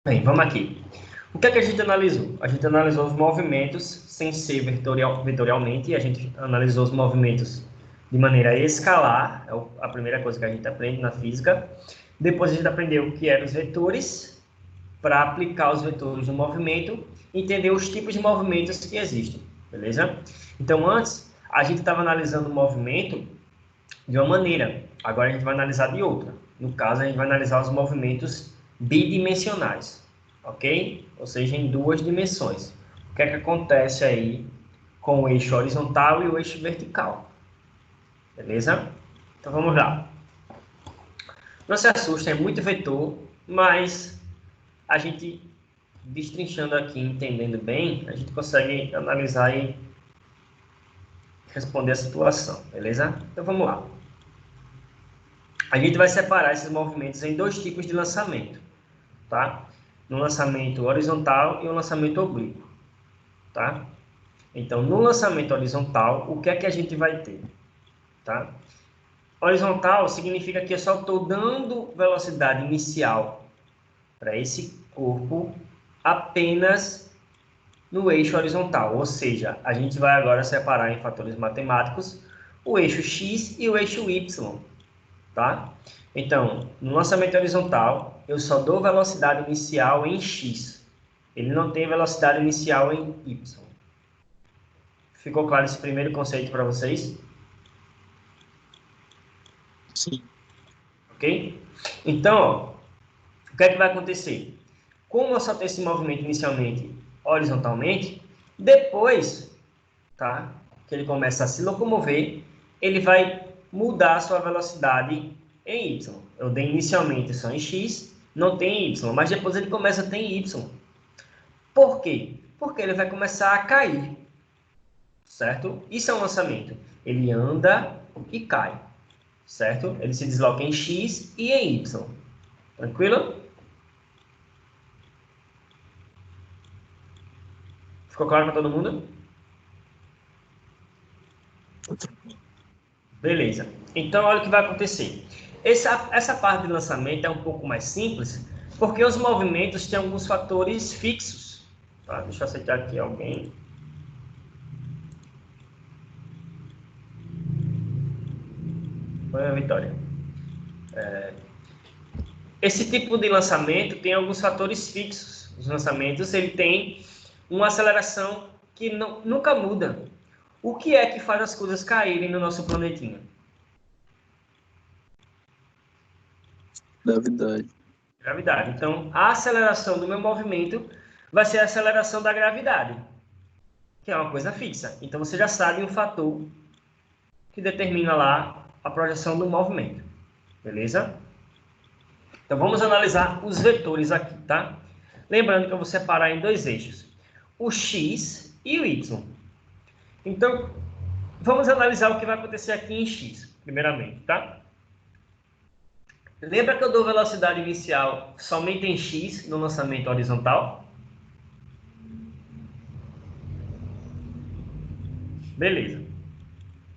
Bem, vamos aqui. O que é que a gente analisou? A gente analisou os movimentos sem ser vetorialmente, a gente analisou os movimentos de maneira escalar, é a primeira coisa que a gente aprende na física. Depois a gente aprendeu o que eram os vetores, para aplicar os vetores no movimento, entender os tipos de movimentos que existem, beleza? Então, antes, a gente estava analisando o movimento de uma maneira, agora a gente vai analisar de outra. No caso, a gente vai analisar os movimentos bidimensionais, ok? Ou seja, em duas dimensões. O que é que acontece aí com o eixo horizontal e o eixo vertical, beleza? Então, vamos lá. Não se assustem, é muito vetor, mas a gente, destrinchando aqui, entendendo bem, a gente consegue analisar e responder a situação, beleza? Então, vamos lá. A gente vai separar esses movimentos em dois tipos de lançamento, tá? No lançamento horizontal e um lançamento oblíquo, tá? Então, no lançamento horizontal, o que é que a gente vai ter, tá? Horizontal significa que eu só estou dando velocidade inicial para esse corpo apenas no eixo horizontal, ou seja, a gente vai agora separar em fatores matemáticos o eixo x e o eixo y, tá? Então, no lançamento horizontal, eu só dou velocidade inicial em x. Ele não tem velocidade inicial em y. Ficou claro esse primeiro conceito para vocês? Sim. Ok? Então, ó, o que é que vai acontecer? Como eu só tenho esse movimento inicialmente horizontalmente, depois, tá, que ele começa a se locomover, ele vai mudar a sua velocidade em y. Eu dei inicialmente só em x, não tem y, mas depois ele começa a ter y. Por quê? Porque ele vai começar a cair, certo? Isso é um lançamento. Ele anda e cai, certo? Ele se desloca em x e em y. Tranquilo? Ficou claro para todo mundo? Beleza. Então, olha o que vai acontecer. Essa parte de lançamento é um pouco mais simples, porque os movimentos têm alguns fatores fixos. Tá? Deixa eu aceitar aqui alguém. Oi, Vitória. Esse tipo de lançamento tem alguns fatores fixos. Os lançamentos ele tem uma aceleração que nunca muda. O que é que faz as coisas caírem no nosso planetinha? Gravidade. Gravidade. Então, a aceleração do meu movimento vai ser a aceleração da gravidade, que é uma coisa fixa. Então, você já sabe um fator que determina lá a projeção do movimento. Beleza? Então, vamos analisar os vetores aqui, tá? Lembrando que eu vou separar em dois eixos, o x e o y. Então, vamos analisar o que vai acontecer aqui em x, primeiramente, tá? Lembra que eu dou velocidade inicial somente em x no lançamento horizontal? Beleza.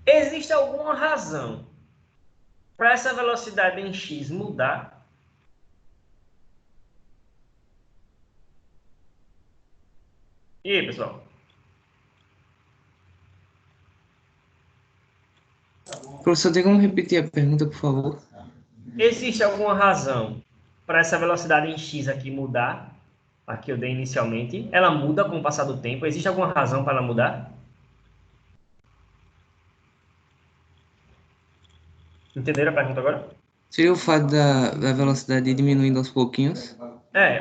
Existe alguma razão para essa velocidade em x mudar? E aí, pessoal? Professor, tem como repetir a pergunta, por favor? Existe alguma razão para essa velocidade em x aqui mudar? A que eu dei inicialmente. Ela muda com o passar do tempo. Existe alguma razão para ela mudar? Entenderam a pergunta agora? Seria o fato da velocidade ir diminuindo aos pouquinhos?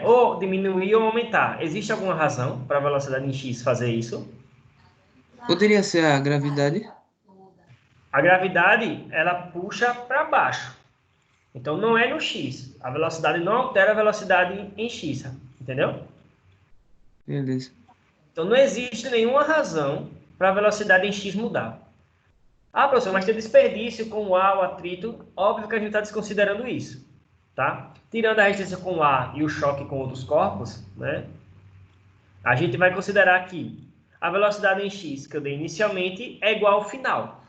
Ou diminuir ou aumentar. Existe alguma razão para a velocidade em x fazer isso? Poderia ser a gravidade? A gravidade, ela puxa para baixo. Então, não é no x. A velocidade não altera a velocidade em x. Entendeu? Beleza. Então, não existe nenhuma razão para a velocidade em x mudar. Ah, professor, mas tem desperdício com o ar, o atrito. Óbvio que a gente está desconsiderando isso. Tá? Tirando a resistência com o ar e o choque com outros corpos, né? A gente vai considerar que a velocidade em x que eu dei inicialmente é igual ao final.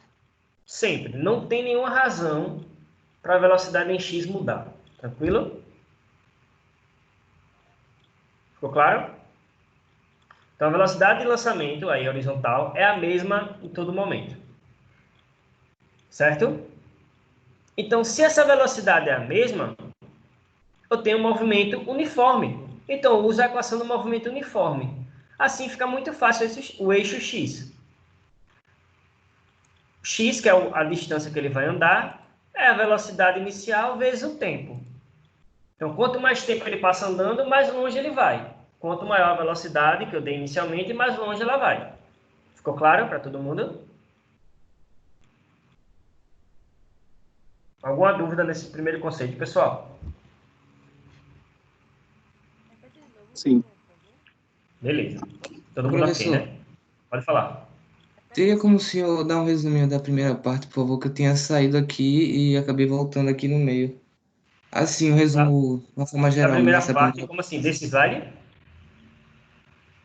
Sempre. Não tem nenhuma razão para a velocidade em x mudar. Tranquilo? Ficou claro? Então, a velocidade de lançamento, aí horizontal, é a mesma em todo momento. Certo? Então, se essa velocidade é a mesma, eu tenho um movimento uniforme. Então, eu uso a equação do movimento uniforme. Assim fica muito fácil o eixo x. X, que é a distância que ele vai andar, é a velocidade inicial vezes o tempo. Então, quanto mais tempo ele passa andando, mais longe ele vai. Quanto maior a velocidade que eu dei inicialmente, mais longe ela vai. Ficou claro para todo mundo? Alguma dúvida nesse primeiro conceito, pessoal? Sim. Beleza. Todo mundo ok, Professor, né? Pode falar. teria como o senhor dar um resuminho da primeira parte, por favor, que eu tinha saído aqui e acabei voltando aqui no meio. Assim, um Da, resumo de uma forma da geral primeira nessa parte, primeira. como assim? Desse slide?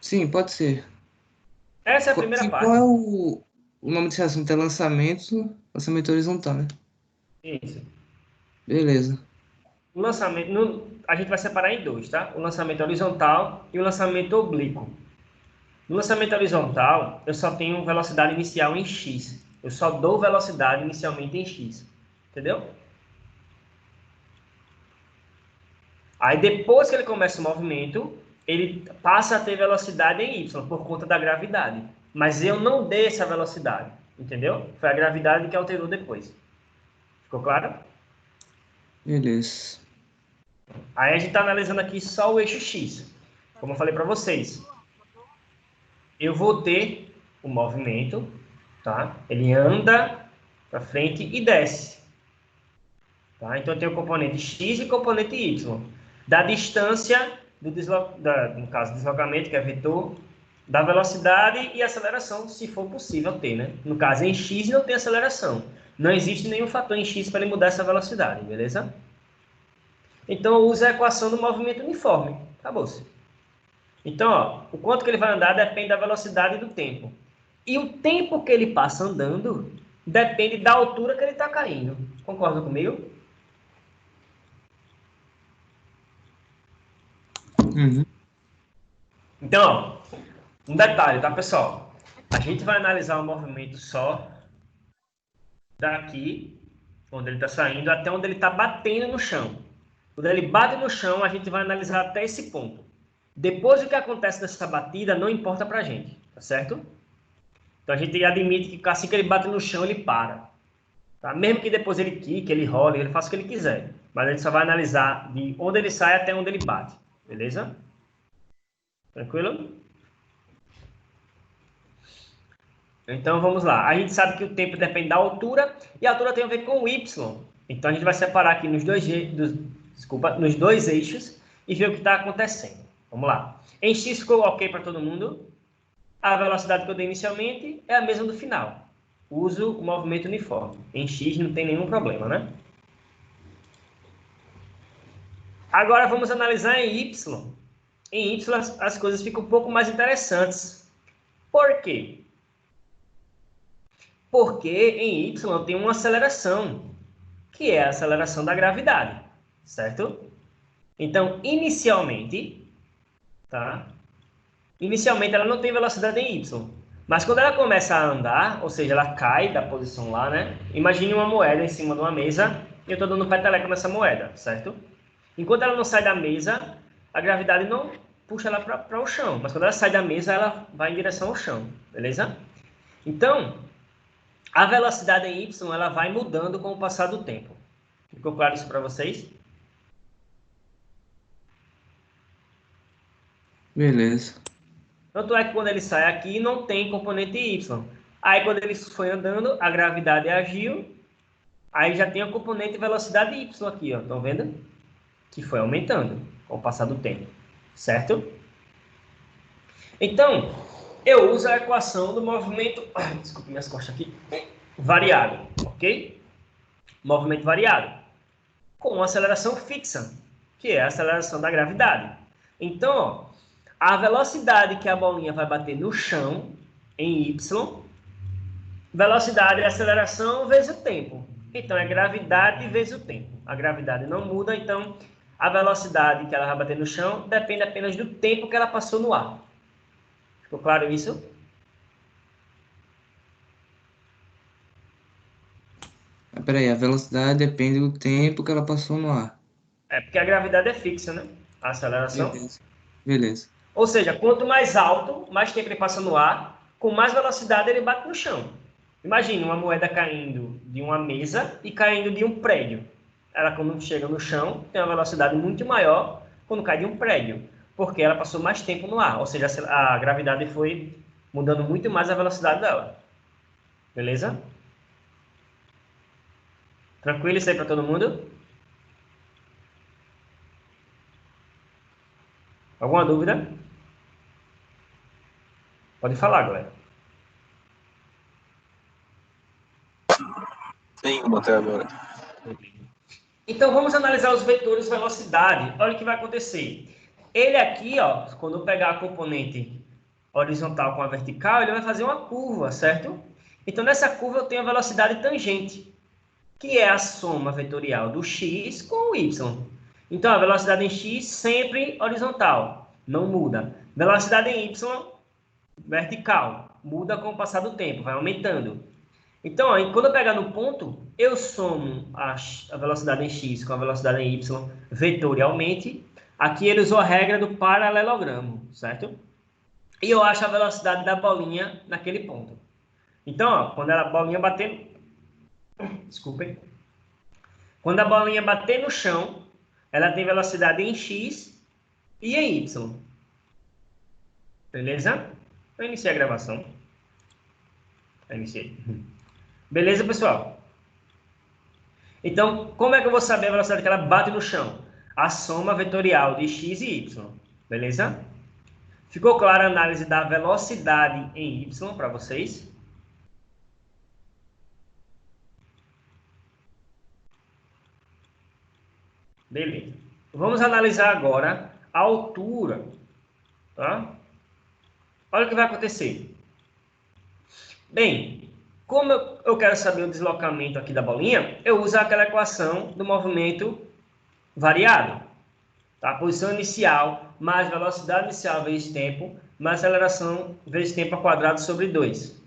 Sim, pode ser. Essa é a primeira Qual parte. é o nome desse assunto? É lançamento horizontal, né? Isso. Beleza. O lançamento, a gente vai separar em dois, tá? O lançamento horizontal e o lançamento oblíquo. No lançamento horizontal, eu só tenho velocidade inicial em x. Eu só dou velocidade inicialmente em x. Entendeu? Aí depois que ele começa o movimento, ele passa a ter velocidade em y, por conta da gravidade. Mas eu não dei essa velocidade. Entendeu? Foi a gravidade que alterou depois. Ficou claro? Beleza. Aí a gente está analisando aqui só o eixo x. Como eu falei para vocês, eu vou ter o movimento, tá? Ele anda para frente e desce. Tá? Então, eu tenho o componente x e o componente y. Da distância, no caso, deslocamento, que é vetor, da velocidade e aceleração, se for possível ter, né? No caso, em x não tem aceleração. Não existe nenhum fator em x para ele mudar essa velocidade, beleza? Então, eu uso a equação do movimento uniforme. Acabou-se. Então, ó, o quanto que ele vai andar depende da velocidade e do tempo. E o tempo que ele passa andando depende da altura que ele está caindo. Concorda comigo? Uhum. Então, ó, um detalhe, tá, pessoal? A gente vai analisar o movimento só daqui, onde ele está saindo, até onde ele está batendo no chão. Quando ele bate no chão, a gente vai analisar até esse ponto. Depois do que acontece nessa batida, não importa pra gente, tá certo? Então a gente admite que assim que ele bate no chão, ele para. Tá? Mesmo que depois ele quique, ele role, ele faça o que ele quiser. Mas a gente só vai analisar de onde ele sai até onde ele bate. Beleza? Tranquilo? Então vamos lá. A gente sabe que o tempo depende da altura e a altura tem a ver com o y. Então a gente vai separar aqui nos dois eixos e ver o que está acontecendo. Vamos lá. Em x ficou ok para todo mundo? A velocidade que eu dei inicialmente é a mesma do final. Uso o movimento uniforme. Em x não tem nenhum problema, né? Agora vamos analisar em y. Em y as coisas ficam um pouco mais interessantes. Por quê? Porque em y tem uma aceleração, que é a aceleração da gravidade, certo? Então, inicialmente, tá? Inicialmente ela não tem velocidade em y, mas quando ela começa a andar, ou seja, ela cai da posição lá, né? Imagine uma moeda em cima de uma mesa e eu estou dando um peteleco nessa moeda, certo? Enquanto ela não sai da mesa, a gravidade não puxa ela para o chão, mas quando ela sai da mesa, ela vai em direção ao chão, beleza? Então, a velocidade em y ela vai mudando com o passar do tempo. Ficou claro isso para vocês? Beleza. Tanto é que quando ele sai aqui, não tem componente y. Aí, quando ele foi andando, a gravidade agiu. Aí já tem a componente velocidade y aqui, ó. Estão vendo? Que foi aumentando com o passar do tempo. Certo? Então, eu uso a equação do movimento... Desculpe minhas costas aqui. Variado, ok? Movimento variado. Com aceleração fixa, que é a aceleração da gravidade. Então, ó, a velocidade que a bolinha vai bater no chão, em y, velocidade é aceleração vezes o tempo. Então, é gravidade vezes o tempo. A gravidade não muda, então A velocidade que ela vai bater no chão depende apenas do tempo que ela passou no ar. Ficou claro isso? Peraí, a velocidade depende do tempo que ela passou no ar. É porque a gravidade é fixa, né? A aceleração. Beleza. Beleza. Ou seja, quanto mais alto, mais tempo ele passa no ar, com mais velocidade ele bate no chão. Imagine uma moeda caindo de uma mesa e caindo de um prédio. Ela, quando chega no chão, tem uma velocidade muito maior quando cai de um prédio, porque ela passou mais tempo no ar. Ou seja, a gravidade foi mudando muito mais a velocidade dela. Beleza? Tranquilo isso aí para todo mundo? Alguma dúvida? Pode falar, galera. Nenhuma até agora. Então, vamos analisar os vetores velocidade. Olha o que vai acontecer. Ele aqui, ó, quando eu pegar a componente horizontal com a vertical, ele vai fazer uma curva, certo? Então, nessa curva eu tenho a velocidade tangente, que é a soma vetorial do x com o y. Então, a velocidade em x sempre horizontal, não muda. Velocidade em y, vertical, muda com o passar do tempo, vai aumentando. Então, ó, quando eu pegar no ponto, eu somo a velocidade em x com a velocidade em y vetorialmente. Aqui ele usou a regra do paralelogramo, certo? E eu acho a velocidade da bolinha naquele ponto. Então, ó, quando a bolinha bater... Desculpem. Quando a bolinha bater no chão, ela tem velocidade em x e em y. Beleza? Eu iniciei a gravação. Eu iniciei. Beleza, pessoal? Então, como é que eu vou saber a velocidade que ela bate no chão? A soma vetorial de x e y. Beleza? Ficou clara a análise da velocidade em y para vocês? Beleza. Vamos analisar agora a altura. Tá? Olha o que vai acontecer. Bem, como eu quero saber o deslocamento aqui da bolinha, eu uso aquela equação do movimento variado. Tá? A posição inicial mais velocidade inicial vezes tempo, mais aceleração vezes tempo ao quadrado sobre 2.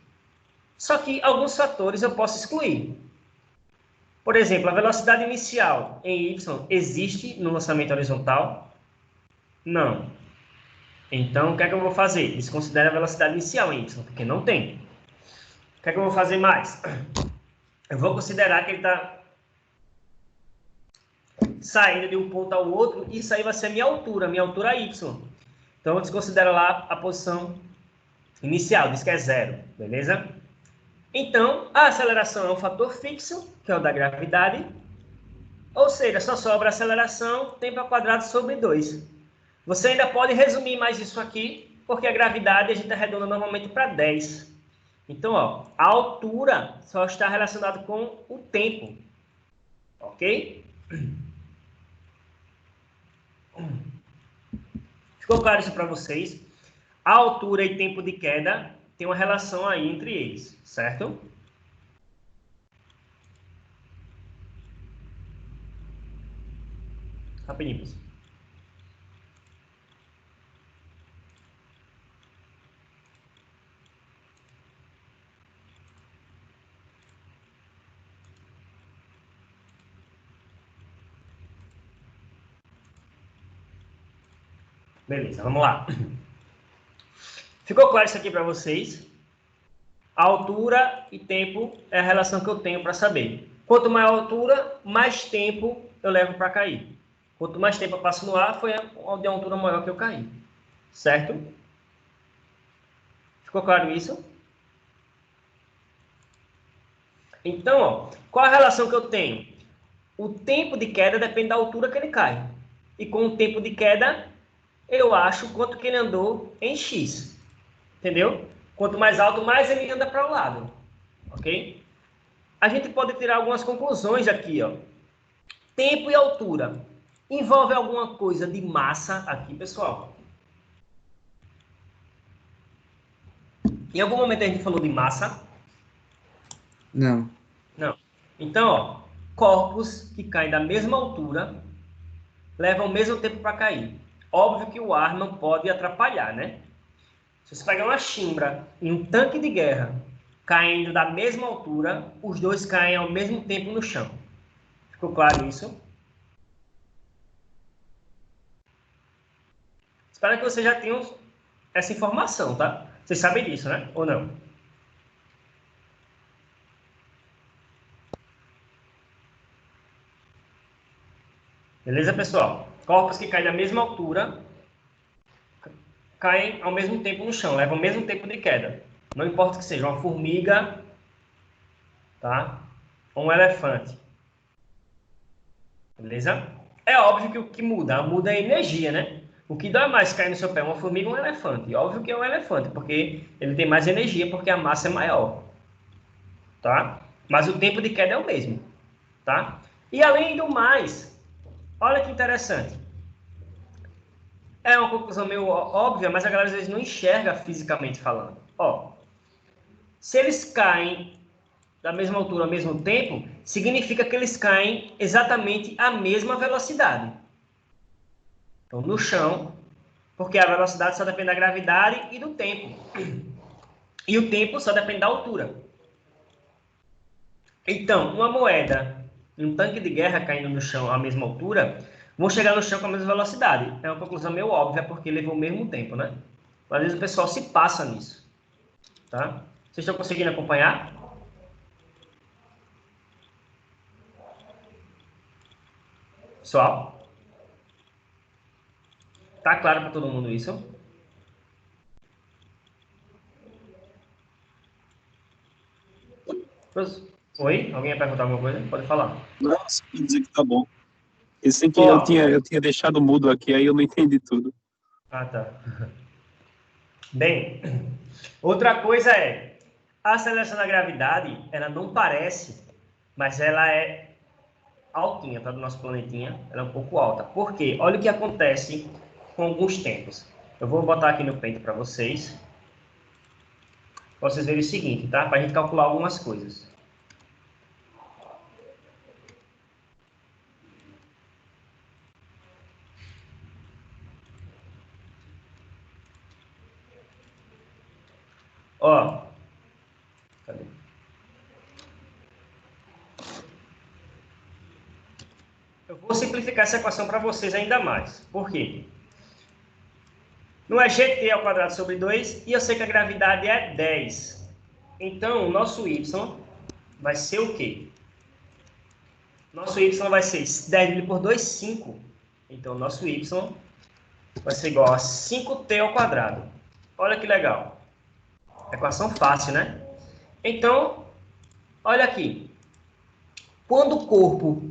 Só que alguns fatores eu posso excluir. Por exemplo, a velocidade inicial em y existe no lançamento horizontal? Não. Então, o que é que eu vou fazer? Desconsidere a velocidade inicial em y, porque não tem. O que é que eu vou fazer mais? Eu vou considerar que ele está saindo de um ponto ao outro, e isso aí vai ser a minha altura y. Então, eu desconsidero lá a posição inicial, diz que é 0, beleza? Então, a aceleração é um fator fixo, que é o da gravidade, ou seja, só sobra a aceleração, tempo ao quadrado sobre 2. Você ainda pode resumir mais isso aqui, porque a gravidade a gente arredonda normalmente para 10. Então, ó, a altura só está relacionada com o tempo, ok? Ficou claro isso para vocês? A altura e tempo de queda tem uma relação aí entre eles, certo? Rapidinho, pessoal. Beleza, vamos lá. Ficou claro isso aqui para vocês? A altura e tempo é a relação que eu tenho para saber. Quanto maior a altura, mais tempo eu levo para cair. Quanto mais tempo eu passo no ar, foi de altura maior que eu caí. Certo? Ficou claro isso? Então, ó, qual a relação que eu tenho? O tempo de queda depende da altura que ele cai. E com o tempo de queda, eu acho quanto que ele andou em x. Entendeu? Quanto mais alto, mais ele anda para o lado. Ok? A gente pode tirar algumas conclusões aqui, ó. Tempo e altura. Envolve alguma coisa de massa aqui, pessoal? Em algum momento a gente falou de massa? Não. Não. Então, ó, corpos que caem da mesma altura levam o mesmo tempo para cair. Óbvio que o ar não pode atrapalhar, né? Se você pegar uma chimbra e um tanque de guerra caindo da mesma altura, os dois caem ao mesmo tempo no chão. Ficou claro isso? Espero que vocês já tenham essa informação, tá? Vocês sabem disso, né? Ou não? Beleza, pessoal? Corpos que caem da mesma altura caem ao mesmo tempo no chão, levam o mesmo tempo de queda. Não importa que seja uma formiga, tá? Ou um elefante. Beleza? É óbvio que o que muda a energia, né? O que dói mais cair no seu pé, uma formiga ou um elefante? E óbvio que é um elefante, porque ele tem mais energia, porque a massa é maior, tá? Mas o tempo de queda é o mesmo, tá? E além do mais, olha que interessante. É uma conclusão meio óbvia, mas a galera às vezes não enxerga fisicamente falando. Ó, se eles caem da mesma altura ao mesmo tempo, significa que eles caem exatamente à mesma velocidade. Então, no chão, porque a velocidade só depende da gravidade e do tempo. E o tempo só depende da altura. Então, uma moeda e um tanque de guerra caindo no chão à mesma altura, vão chegar no chão com a mesma velocidade. É uma conclusão meio óbvia, porque levou o mesmo tempo, né? Às vezes o pessoal se passa nisso. Tá? Vocês estão conseguindo acompanhar? Pessoal? Tá claro para todo mundo isso? Oi? Alguém ia perguntar alguma coisa? Pode falar. Não, só quer dizer que tá bom. Esse que eu tinha deixado mudo aqui, aí eu não entendi tudo. Ah, tá. Bem, outra coisa é, a aceleração da gravidade, ela não parece, mas ela é altinha, tá? Do nosso planetinha, ela é um pouco alta. Por quê? Olha o que acontece com alguns tempos. Eu vou botar aqui no peito para vocês verem o seguinte, tá? Para a gente calcular algumas coisas. Ó, cadê? Eu vou simplificar essa equação para vocês ainda mais. Por quê? Não é gt ao quadrado sobre 2 e eu sei que a gravidade é 10. Então, o nosso y vai ser o quê? Nosso y vai ser 10 dividido por 2, 5. Então, o nosso y vai ser igual a 5t ao quadrado. Olha que legal. Equação fácil, né? Então, olha aqui. Quando o corpo,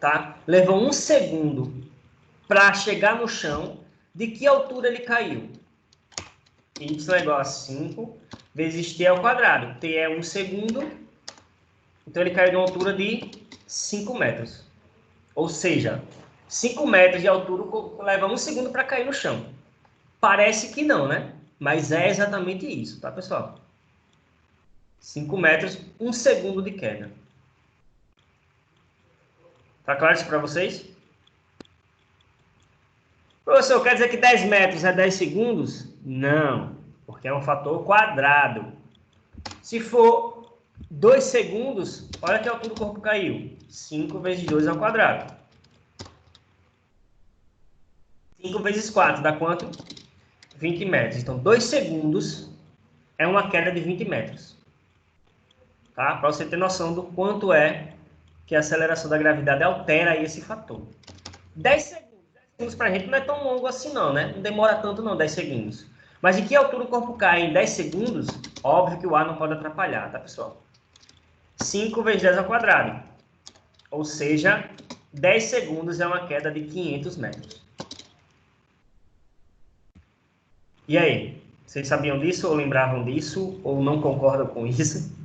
tá, leva 1 segundo para chegar no chão, de que altura ele caiu? Y é igual a 5 vezes t ao quadrado. T é 1 segundo, então ele caiu de uma altura de 5 metros. Ou seja, 5 metros de altura leva 1 segundo para cair no chão. Parece que não, né? Mas é exatamente isso, tá, pessoal? 5 metros, 1 segundo de queda. Tá claro isso para vocês? Professor, quer dizer que 10 metros é 10 segundos? Não, porque é um fator quadrado. Se for 2 segundos, olha que altura o corpo caiu. 5 vezes 2 ao quadrado. 5 vezes 4 dá quanto? 20 metros. Então, 2 segundos é uma queda de 20 metros. Tá? Para você ter noção do quanto é que a aceleração da gravidade altera esse fator. 10 segundos. 10 segundos para a gente não é tão longo assim não, né? Não demora tanto não, 10 segundos. Mas de que altura o corpo cai em 10 segundos? Óbvio que o ar não pode atrapalhar, tá, pessoal? 5 vezes 10 ao quadrado. Ou seja, 10 segundos é uma queda de 500 metros. E aí? Vocês sabiam disso, ou lembravam disso, ou não concordam com isso?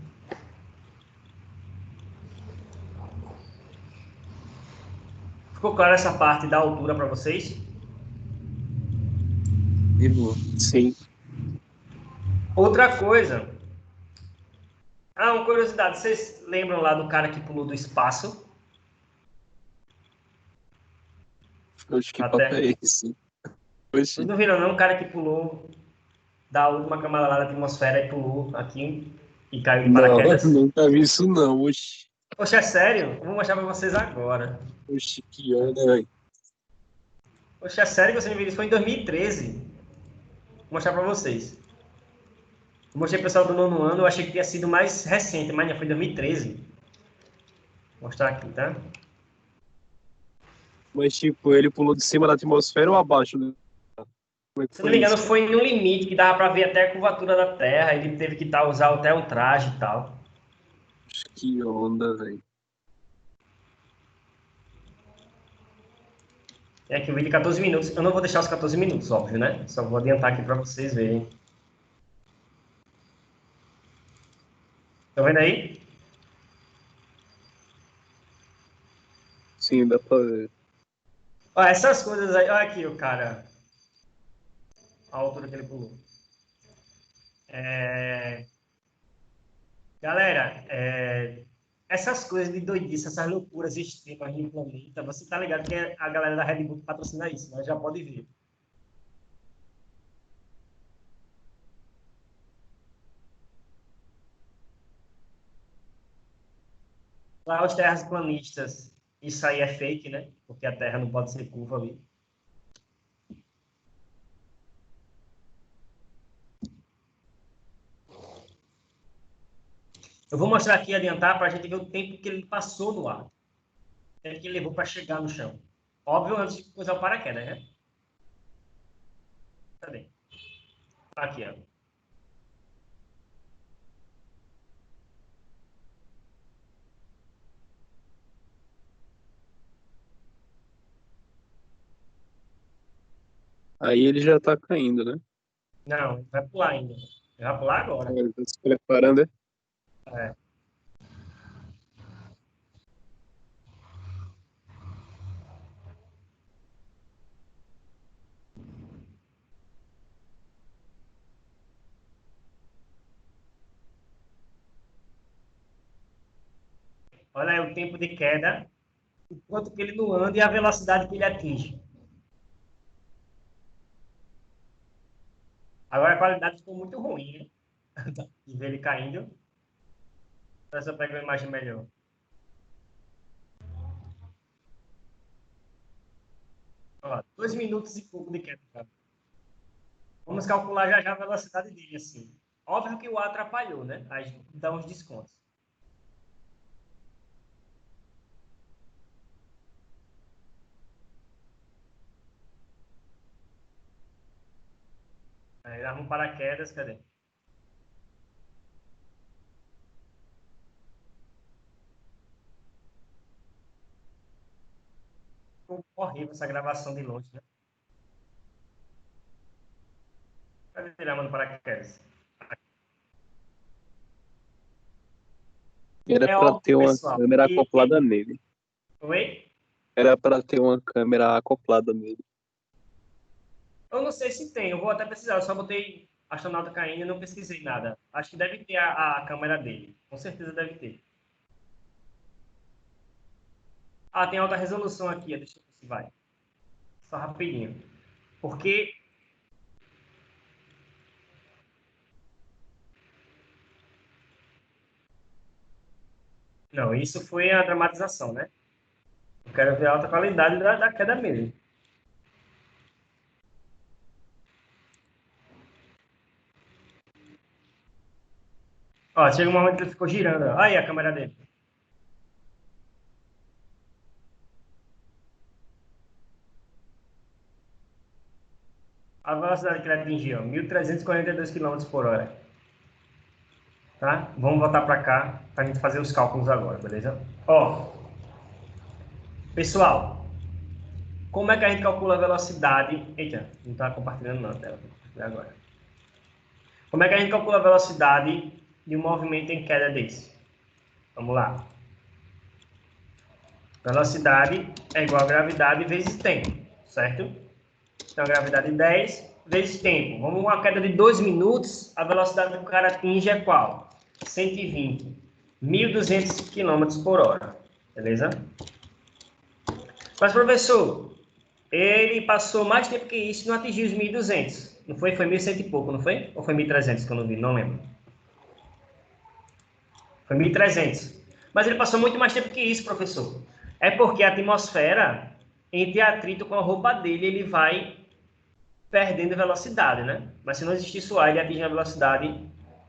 Ficou clara essa parte da altura para vocês? De boa. Sim. Outra coisa. Ah, uma curiosidade. Vocês lembram lá do cara que pulou do espaço? Oxe, que A papo Terra. é esse? Vocês Oxe, não viram, não? O cara que pulou da última camada lá da atmosfera e pulou aqui e caiu de não, paraquedas? nunca vi isso não. Oxe, Poxa, é sério? Eu vou mostrar pra vocês agora. oxe, que onda, velho. Poxa, é sério que você não viu isso? Foi em 2013. Vou mostrar pra vocês. Eu mostrei pro pessoal do nono ano, eu achei que tinha sido mais recente, mas não, foi em 2013. Vou mostrar aqui, tá? Mas, tipo, ele pulou de cima da atmosfera ou abaixo? Como é que Se não foi me engano, isso? foi no limite que dava pra ver até a curvatura da Terra. Ele teve que usar até um traje e tal. Oxe, que onda, velho. Tem aqui o vídeo de 14 minutos. Eu não vou deixar os 14 minutos, óbvio, né? Só vou adiantar aqui pra vocês verem. Estão vendo aí? Sim, dá pra ver. Ó, essas coisas aí. Olha aqui o cara. A altura que ele pulou. Galera, essas coisas de doidice, essas loucuras extremas no planeta, você tá ligado que a galera da Red Bull patrocina isso, né? Já pode ver. Lá os terraplanistas, isso aí é fake, né? Porque a Terra não pode ser curva ali. Eu vou mostrar aqui, adiantar, para a gente ver o tempo que ele passou no ar. O tempo que ele levou para chegar no chão. Óbvio, antes de usar o paraquedas, né? Cadê? Aqui, ó. Aí ele já tá caindo, né? Não, vai pular ainda. Vai pular agora. Ele tá se preparando, é? É. Olha aí o tempo de queda, o quanto que ele não anda e a velocidade que ele atinge. Agora a qualidade ficou muito ruim, né? De ver ele caindo. Essa eu pego uma imagem melhor. Ó, 2 minutos e pouco de queda, cara. Vamos calcular já a velocidade dele, assim. Óbvio que o ar atrapalhou, né? Aí dá uns descontos. Aí arruma um paraquedas, cadê? Ficou horrível essa gravação de longe, né? Cadê ele arrumando paraquedas? Era É pra óbvio, ter uma pessoal. câmera acoplada nele. Oi? Era pra ter uma câmera acoplada nele. Eu não sei se tem, eu vou até precisar. Eu só botei astronauta caindo e não pesquisei nada. Acho que deve ter a câmera dele. Com certeza deve ter. Ah, tem alta resolução aqui. Deixa eu ver se vai. Só rapidinho. Porque. Não, isso foi a dramatização, né? Eu quero ver a alta qualidade da queda mesmo. Ó, chega um momento que ele ficou girando. Ó. Aí a câmera dele. A velocidade que ele atingiu, 1.342 km por hora. Tá? Vamos voltar para cá para a gente fazer os cálculos agora, beleza? Ó, pessoal, como é que a gente calcula a velocidade? Eita, não está compartilhando não a tela. Vou compartilhar agora. Como é que a gente calcula a velocidade de um movimento em queda desse? Vamos lá. Velocidade é igual a gravidade vezes tempo, certo? Então, a gravidade 10 vezes tempo. Vamos uma queda de 2 minutos, a velocidade que o cara atinge é qual? 120. 1.200 km por hora. Beleza? Mas, professor, Ele passou mais tempo que isso e não atingiu os 1.200. Não foi? Foi 1.100 e pouco, não foi? Ou foi 1.300 que eu não vi? Não lembro. Foi 1.300. Mas ele passou muito mais tempo que isso, professor. É porque a atmosfera, entre atrito com a roupa dele, ele vai perdendo velocidade, né? Mas se não existisse o ar, ele atinge a velocidade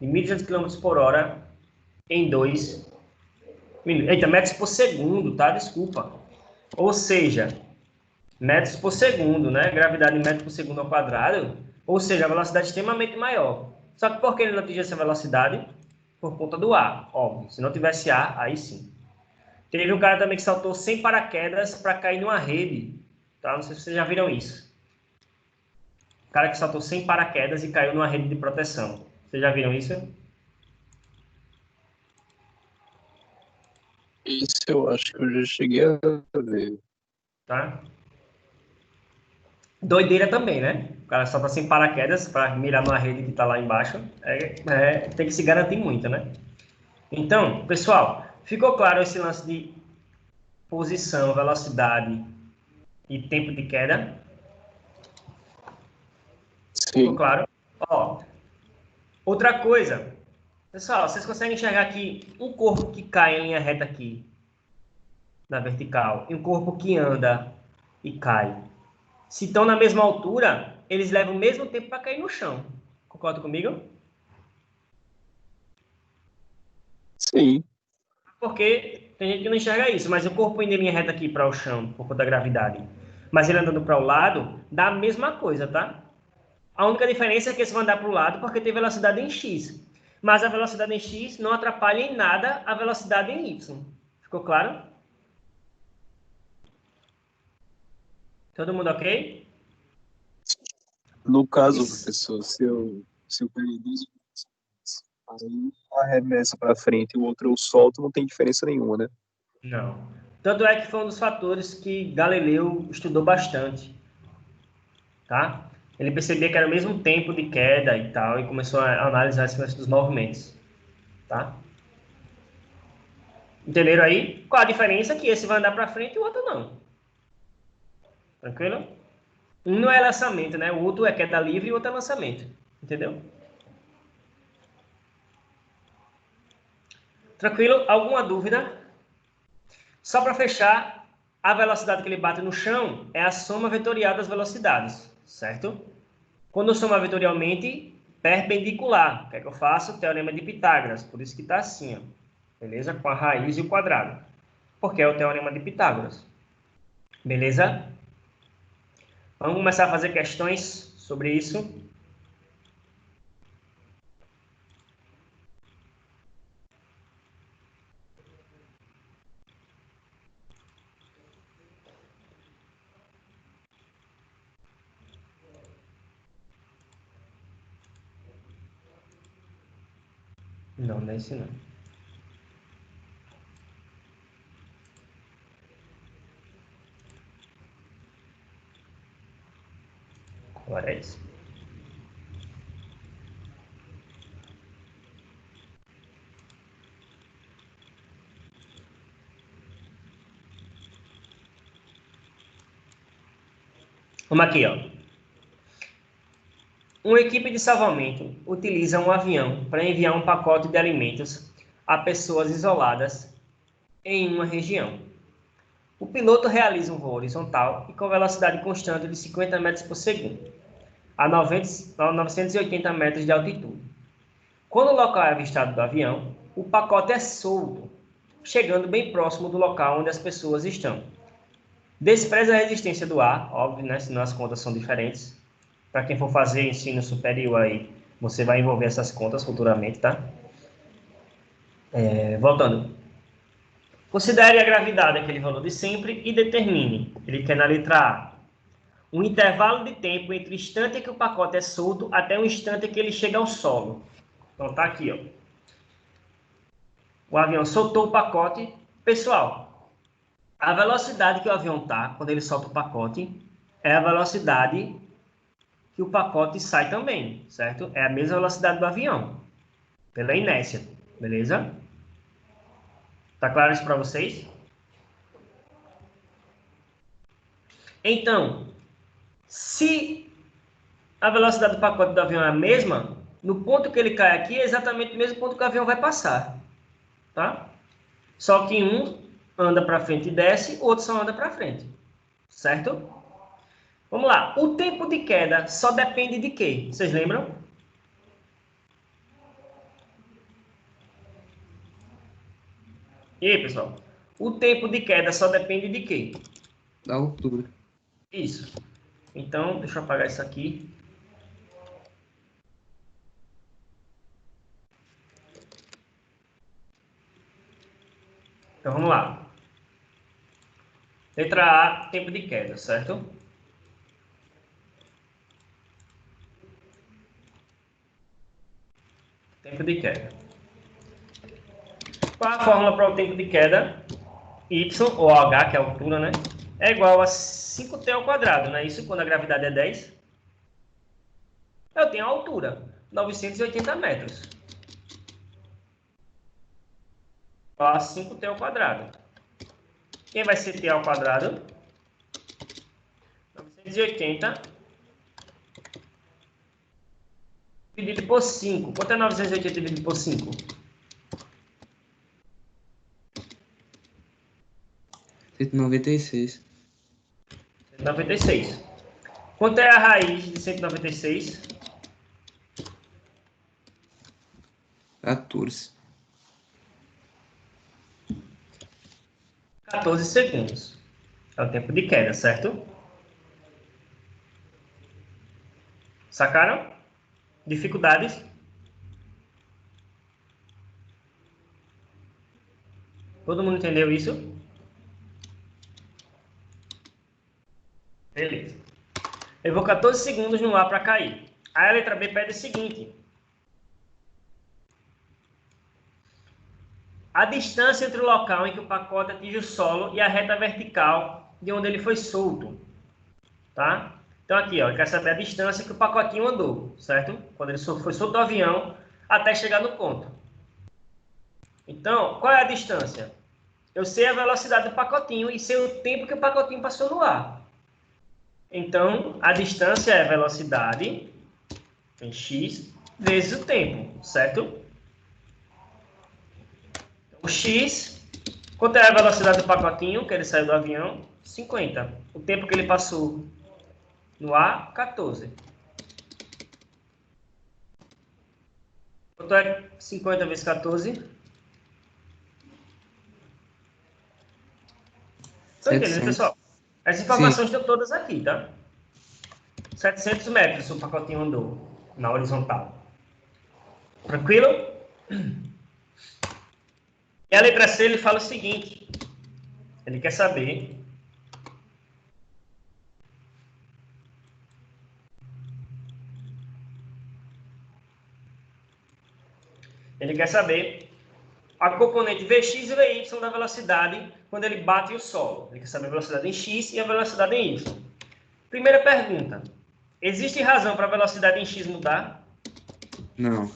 de 1.200 km por hora em 2 minutos. Eita, metros por segundo, tá? Desculpa. Ou seja, metros por segundo, né? Gravidade em metros por segundo ao quadrado. Ou seja, a velocidade extremamente maior. Só que por que ele não atinge essa velocidade? Por conta do ar, óbvio. Se não tivesse ar, aí sim. Teve um cara também que saltou sem paraquedas para cair numa rede. Tá? Não sei se vocês já viram isso. O cara que saltou sem paraquedas e caiu numa rede de proteção. Vocês já viram isso? Isso eu acho que eu já cheguei a ver. Tá? Doideira também, né? O cara salta sem paraquedas para mirar numa rede que está lá embaixo. Tem que se garantir muito, né? Então, pessoal, ficou claro esse lance de posição, velocidade e tempo de queda? Ficou Sim. claro? Ó, outra coisa. Pessoal, vocês conseguem enxergar aqui um corpo que cai em linha reta aqui, na vertical, e um corpo que anda e cai. Se estão na mesma altura, eles levam o mesmo tempo para cair no chão. Concorda comigo? Sim. Porque tem gente que não enxerga isso, mas o corpo indo em linha reta aqui para o chão, por conta da gravidade, mas ele andando para o lado, dá a mesma coisa, tá? A única diferença é que eles vão andar para o lado porque tem velocidade em x. Mas a velocidade em x não atrapalha em nada a velocidade em y. Ficou claro? Todo mundo ok? No caso, Isso. professor, se eu pego dois aí um arremessa para frente e o outro eu solto, não tem diferença nenhuma, né? Não. Tanto é que foi um dos fatores que Galileu estudou bastante, tá? Ele percebia que era o mesmo tempo de queda e tal, e começou a analisar esse lance dos movimentos, tá? Entenderam aí? Qual a diferença? Que esse vai andar para frente e o outro não. Tranquilo? Um não é lançamento, né? O outro é queda livre e o outro é lançamento. Entendeu? Tranquilo? Alguma dúvida? Só para fechar, a velocidade que ele bate no chão é a soma vetorial das velocidades, certo? Quando eu somo vetorialmente, perpendicular. O que é que eu faço? Teorema de Pitágoras. Por isso que está assim, ó. Beleza? Com a raiz e o quadrado. Porque é o teorema de Pitágoras. Beleza? Vamos começar a fazer questões sobre isso. Não, não é esse não. Agora é esse. Vamos aqui, ó. Uma equipe de salvamento utiliza um avião para enviar um pacote de alimentos a pessoas isoladas em uma região. O piloto realiza um voo horizontal e com velocidade constante de 50 metros por segundo, a 980 metros de altitude. Quando o local é avistado do avião, o pacote é solto, chegando bem próximo do local onde as pessoas estão. Despreza a resistência do ar, óbvio, né? Senão as contas são diferentes. Para quem for fazer ensino superior aí, você vai envolver essas contas futuramente, tá? Voltando. Considere a gravidade, aquele valor de sempre, e determine. Ele quer na letra A. Um intervalo de tempo entre o instante em que o pacote é solto até o instante em que ele chega ao solo. Então tá aqui, ó. O avião soltou o pacote. Pessoal, a velocidade que o avião tá quando ele solta o pacote é a velocidade que o pacote sai também, certo? É a mesma velocidade do avião, pela inércia, beleza? Tá claro isso para vocês? Então, se a velocidade do pacote do avião é a mesma, no ponto que ele cai aqui é exatamente o mesmo ponto que o avião vai passar. Tá? Só que um anda para frente e desce, o outro só anda para frente. Certo? Vamos lá. O tempo de queda só depende de quê? Vocês lembram? E aí, pessoal? O tempo de queda só depende de quê? Da altura. Isso. Então, deixa eu apagar isso aqui. Então, vamos lá. Letra A, tempo de queda, certo? Tempo de queda. Qual a fórmula para o tempo de queda? Y, ou H, que é a altura, né? É igual a 5t ao quadrado, não é isso? Quando a gravidade é 10. Eu tenho a altura, 980 metros. Igual a 5t ao quadrado. Quem vai ser t ao quadrado? 980 dividido por 5. Quanto é 980 dividido por 5? 196. 196. Quanto é a raiz de 196? 14. 14 segundos. É o tempo de queda, certo? Sacaram? Dificuldades? Todo mundo entendeu isso? Beleza. Levou 14 segundos no ar para cair. Aí a letra B pede o seguinte. A distância entre o local em que o pacote atinge o solo e a reta vertical de onde ele foi solto. Tá? Então aqui, ó, ele quer saber a distância que o pacotinho andou, certo? Quando ele foi solto do avião até chegar no ponto. Então, qual é a distância? Eu sei a velocidade do pacotinho e sei o tempo que o pacotinho passou no ar. Então, a distância é velocidade em x vezes o tempo, certo? O x, quanto é a velocidade do pacotinho que ele saiu do avião? 50. O tempo que ele passou no ar, 14. Quanto é 50 vezes 14? Estão entendendo, 700. pessoal? As informações estão todas aqui, tá? 700 metros o pacotinho andou na horizontal. Tranquilo? E a letra C, ele fala o seguinte. Ele quer saber a componente Vx e Vy da velocidade quando ele bate o solo. Ele quer saber a velocidade em x e a velocidade em y. Primeira pergunta. Existe razão para a velocidade em x mudar? Não.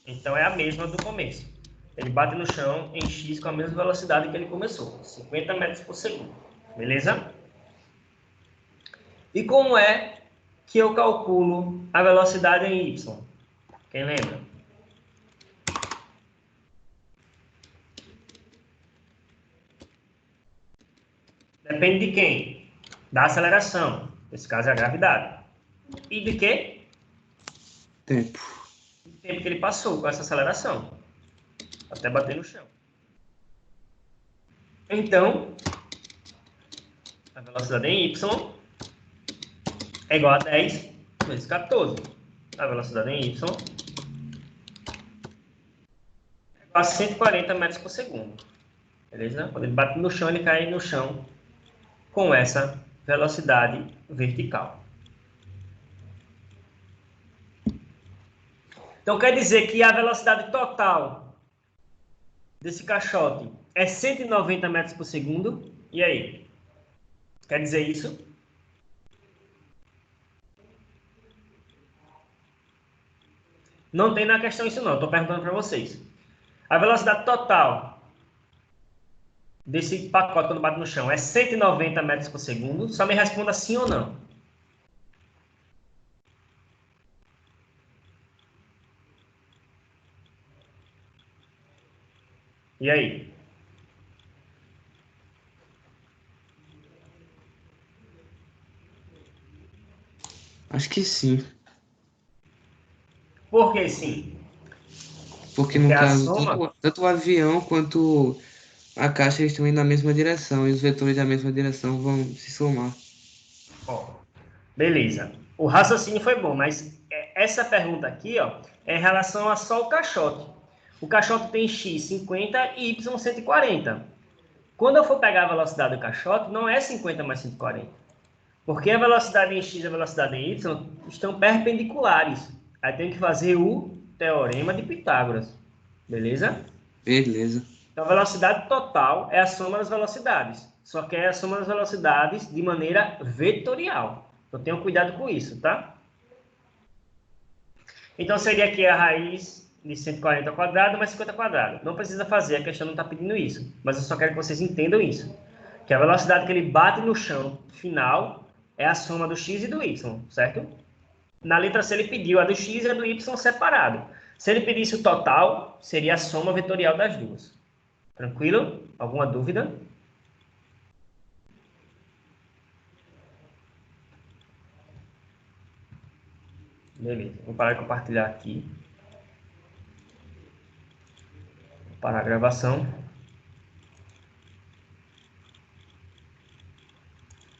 Então é a mesma do começo. Ele bate no chão em x com a mesma velocidade que ele começou, 50 metros por segundo. Beleza? E como é que eu calculo a velocidade em y? Quem lembra? Depende de quem? Da aceleração. Nesse caso é a gravidade. E de quê? Tempo. O tempo que ele passou com essa aceleração. Até bater no chão. Então, a velocidade em y é igual a 10 vezes 14. A velocidade em y é igual a 140 metros por segundo. Beleza? Quando ele bate no chão, ele cai no chão com essa velocidade vertical. Então, quer dizer que a velocidade total desse caixote é 190 metros por segundo. E aí? Quer dizer isso? Não tem na questão isso não, estou perguntando para vocês. A velocidade total desse pacote quando bate no chão é 190 metros por segundo? Só me responda sim ou não. E aí? Acho que sim. Por que sim? Porque Porque no a caso, soma... tanto o avião quanto a caixa eles estão indo na mesma direção e os vetores da mesma direção vão se somar. Ó, beleza. O raciocínio foi bom, mas essa pergunta aqui, ó, é em relação a só o caixote. O caixote tem x 50 e y 140. Quando eu for pegar a velocidade do caixote, não é 50 mais 140. Porque a velocidade em x e a velocidade em y estão perpendiculares. Aí tem que fazer o teorema de Pitágoras. Beleza? Beleza. Então, a velocidade total é a soma das velocidades. Só que é a soma das velocidades de maneira vetorial. Então, tenham cuidado com isso, tá? Então, seria aqui a raiz de 140 ao quadrado mais 50 ao quadrado. Não precisa fazer, a questão não está pedindo isso. Mas eu só quero que vocês entendam isso. Que a velocidade que ele bate no chão final é a soma do x e do y, certo? Na letra C ele pediu a do x e a do y separado. Se ele pedisse o total, seria a soma vetorial das duas. Tranquilo? Alguma dúvida? Beleza. Vou parar de compartilhar aqui. Vou parar a gravação.